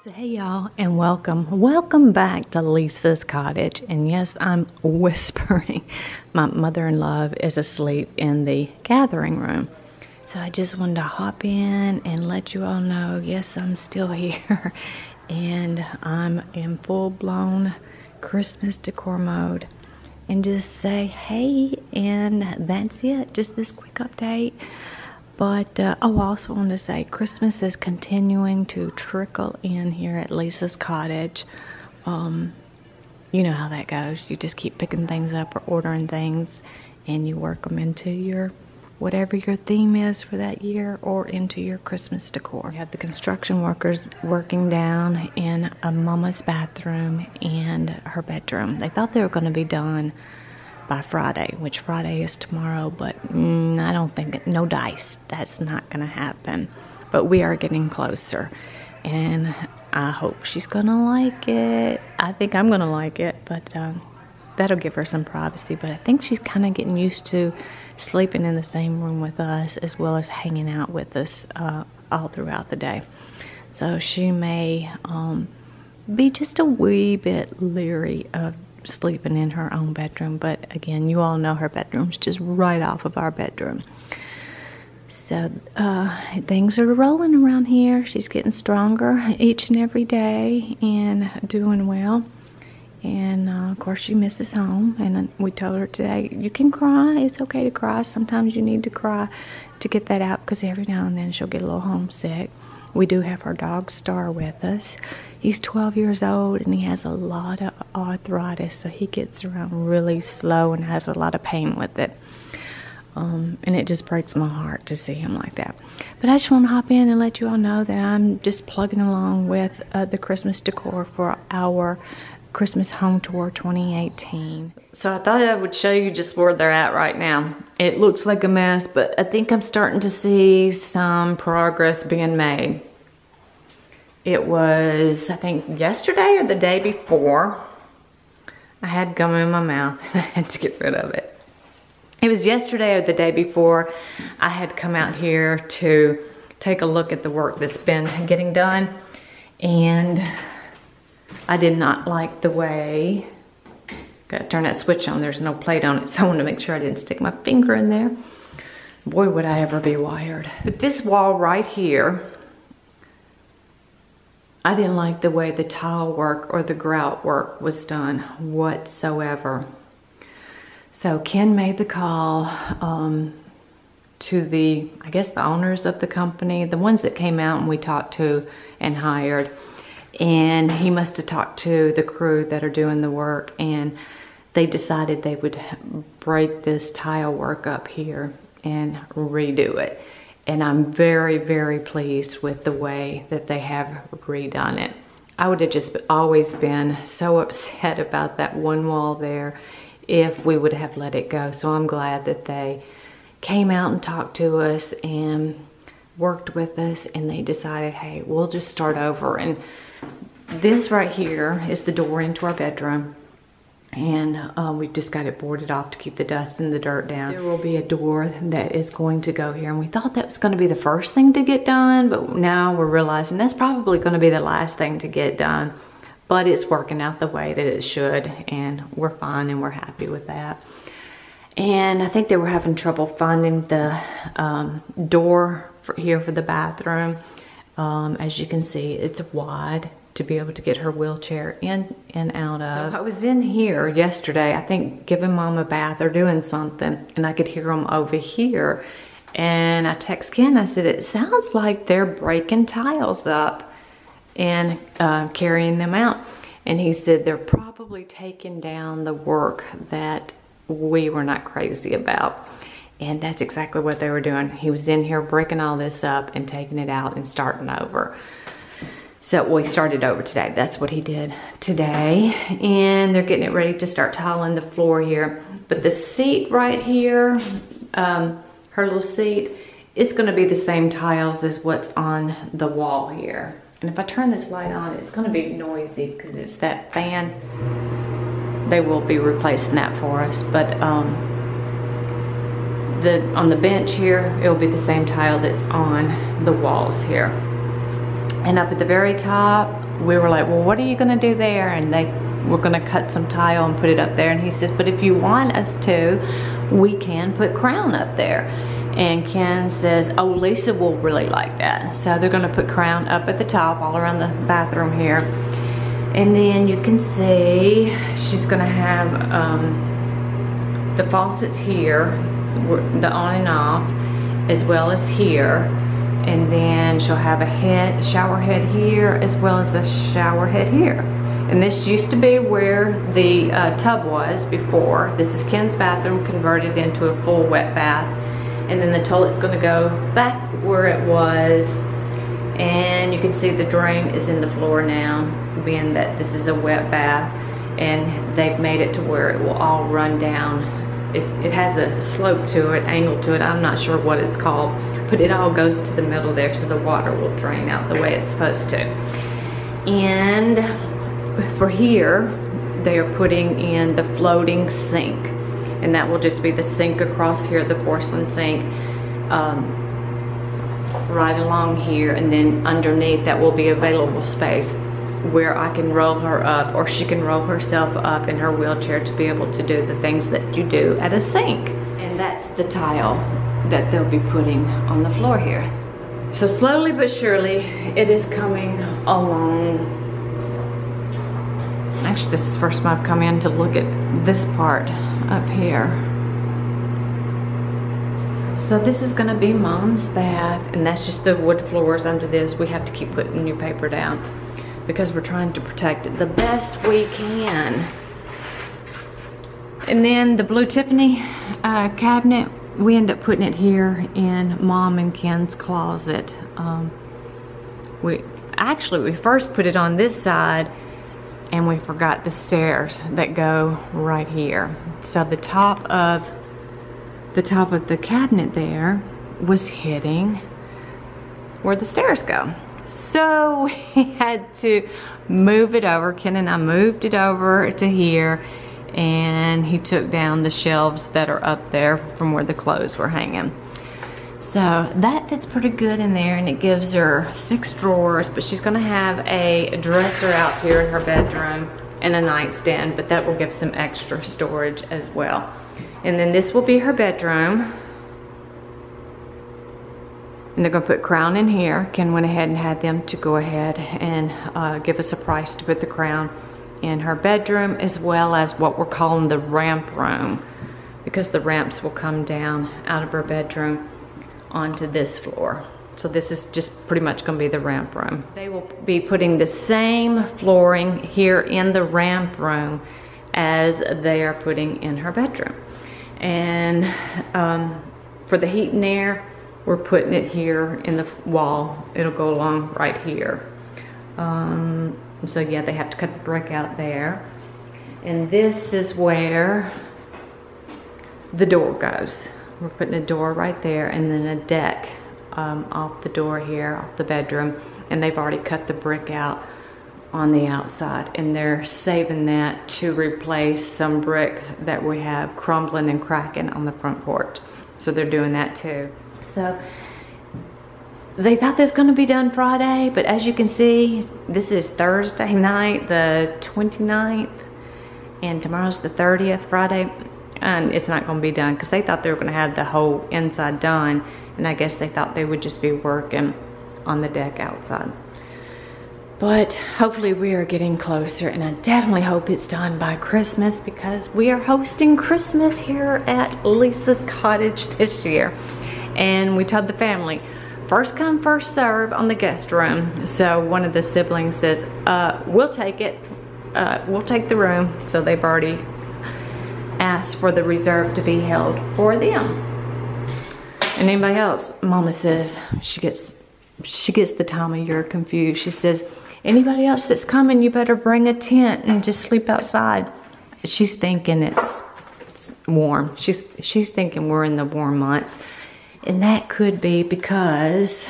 So hey y'all, and welcome back to Lisa's Cottage. And yes, I'm whispering. My mother-in-law is asleep in the gathering room, so I just wanted to hop in and let you all know, yes, I'm still here and I'm in full-blown Christmas decor mode, and just say hey, and that's it, just this quick update. But I also want to say Christmas is continuing to trickle in here at Lisa's Cottage. You know how that goes. You just keep picking things up or ordering things, and you work them into your, whatever your theme is for that year, or into your Christmas decor. You have the construction workers working down in a mama's bathroom and her bedroom. They thought they were going to be done by Friday, which Friday is tomorrow, but I don't think no dice, that's not gonna happen. But we are getting closer, and I hope she's gonna like it. I think I'm gonna like it, but that'll give her some privacy. But I think she's kind of getting used to sleeping in the same room with us, as well as hanging out with us all throughout the day. So she may be just a wee bit leery of sleeping in her own bedroom, but again, you all know her bedroom's just right off of our bedroom. So things are rolling around here. She's getting stronger each and every day and doing well. And of course, she misses home, and we told her today, you can cry, it's okay to cry. Sometimes you need to cry to get that out, because every now and then she'll get a little homesick. We do have her dog Star with us. He's 12 years old, and he has a lot of arthritis, so he gets around really slow and has a lot of pain with it. And it just breaks my heart to see him like that. But I just want to hop in and let you all know that I'm just plugging along with the Christmas decor for our Christmas Home Tour 2018. So I thought I would show you just where they're at right now. It looks like a mess, but I think I'm starting to see some progress being made. It was, I think, yesterday or the day before. I had gum in my mouth and I had to get rid of it. It was yesterday or the day before I had come out here to take a look at the work that's been getting done, and I did not like the way, gotta turn that switch on, there's no plate on it, so I wanted to make sure I didn't stick my finger in there. Boy, would I ever be wired. But this wall right here, I didn't like the way the tile work or the grout work was done whatsoever. So Ken made the call to the, I guess, the owners of the company, the ones that came out and we talked to and hired. And he must have talked to the crew that are doing the work, and they decided they would break this tile work up here and redo it. And I'm very, very pleased with the way that they have redone it. I would have just always been so upset about that one wall there if we would have let it go. So I'm glad that they came out and talked to us and worked with us, and they decided, hey, we'll just start over. And this right here is the door into our bedroom, and we've just got it boarded off to keep the dust and the dirt down. There will be a door that is going to go here, and we thought that was going to be the first thing to get done, but now we're realizing that's probably going to be the last thing to get done. But it's working out the way that it should, and we're fine and we're happy with that. And I think they were having trouble finding the door here for the bathroom. As you can see, it's wide to be able to get her wheelchair in and out of. So I was in here yesterday, I think giving Mom a bath or doing something, and I could hear them over here. And I text Ken, I said, it sounds like they're breaking tiles up and carrying them out. And he said they're probably taking down the work that we were not crazy about. And that's exactly what they were doing. He was in here breaking all this up and taking it out and starting over. So we started over today. That's what he did today. And they're getting it ready to start tiling the floor here. But the seat right here, her little seat, it's gonna be the same tiles as what's on the wall here. And if I turn this light on, it's gonna be noisy because it's that fan. They will be replacing that for us. But on the bench here, it'll be the same tile that's on the walls here. And up at the very top, we were like, well, what are you gonna do there? And we're gonna cut some tile and put it up there. And he says, but if you want us to, we can put crown up there. And Ken says, oh, Lisa will really like that. So they're gonna put crown up at the top all around the bathroom here. And then you can see she's gonna have the faucets here, the on and off, as well as here. And then she'll have a shower head here, as well as a shower head here. And this used to be where the tub was before. This is Ken's bathroom converted into a full wet bath. And then the toilet's gonna go back where it was. And you can see the drain is in the floor now, being that this is a wet bath. And they've made it to where it will all run down. It has a slope to it, angle to it. I'm not sure what it's called, but it all goes to the middle there, so the water will drain out the way it's supposed to. And for here, they are putting in the floating sink. And that will just be the sink across here, the porcelain sink, right along here. And then underneath that will be available space where I can roll her up, or she can roll herself up in her wheelchair to be able to do the things that you do at a sink. And that's the tile that they'll be putting on the floor here. So slowly but surely, it is coming along. Actually, this is the first time I've come in to look at this part up here. So this is gonna be Mom's bath, and that's just the wood floors under this. We have to keep putting new paper down because we're trying to protect it the best we can. And then the blue Tiffany cabinet, we end up putting it here in Mom and Ken's closet. We first put it on this side, and we forgot the stairs that go right here. So the top of the cabinet there was hitting where the stairs go. So we had to move it over. Ken and I moved it over to here, and he took down the shelves that are up there from where the clothes were hanging. So that fits pretty good in there, and it gives her 6 drawers, but she's gonna have a dresser out here in her bedroom and a nightstand, but that will give some extra storage as well. And then this will be her bedroom. And they're gonna put crown in here. Ken went ahead and had them to go ahead and give us a price to put the crown in her bedroom, as well as what we're calling the ramp room, because the ramps will come down out of her bedroom onto this floor. So this is just pretty much gonna be the ramp room. They will be putting the same flooring here in the ramp room as they are putting in her bedroom. And for the heat and air, we're putting it here in the wall. It'll go along right here. So yeah, they have to cut the brick out there. And this is where the door goes. We're putting a door right there, and then a deck off the door here, off the bedroom. And they've already cut the brick out on the outside, and they're saving that to replace some brick that we have crumbling and cracking on the front porch. So they're doing that too. So they thought this was gonna be done Friday, but as you can see, this is Thursday night, the 29th, and tomorrow's the 30th, Friday, and it's not gonna be done because they thought they were gonna have the whole inside done, and I guess they thought they would just be working on the deck outside. But hopefully we are getting closer, and I definitely hope it's done by Christmas, because we are hosting Christmas here at Lisa's Cottage this year. And we told the family, first come, first serve on the guest room. So one of the siblings says, we'll take it. We'll take the room. So they've already asked for the reserve to be held for them. And anybody else, Mama says, she gets the time of year confused. She says, anybody else that's coming, you better bring a tent and just sleep outside. She's thinking it's warm. She's thinking we're in the warm months. And that could be because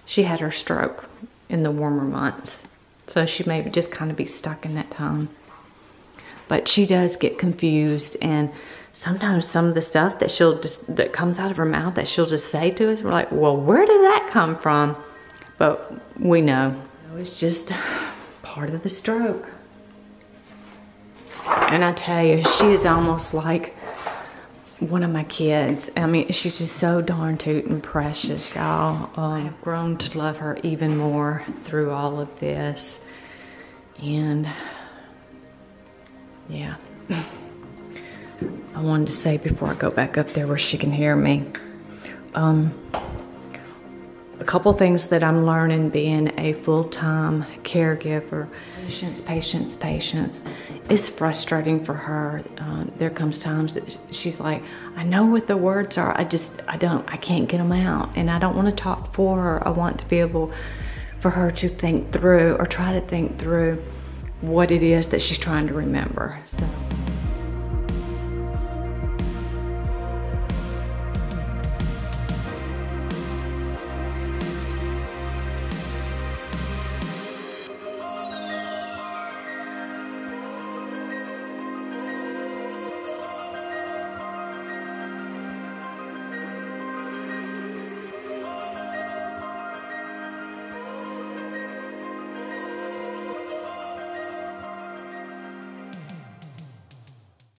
she had her stroke in the warmer months. So she may just kind of be stuck in that time. But she does get confused, and sometimes some of the stuff that comes out of her mouth that she'll just say to us, we're like, well, where did that come from? But we know. it's just part of the stroke. And I tell you, she is almost like one of my kids. I mean, she's just so darn tootin' precious, y'all. I've grown to love her even more through all of this. And yeah, I wanted to say before I go back up there where she can hear me, a couple things that I'm learning being a full-time caregiver. Patience. It's frustrating for her. There comes times that she's like, I know what the words are, I can't get them out. And I don't want to talk for her. I want to be able for her to think through or try to think through what it is that she's trying to remember. So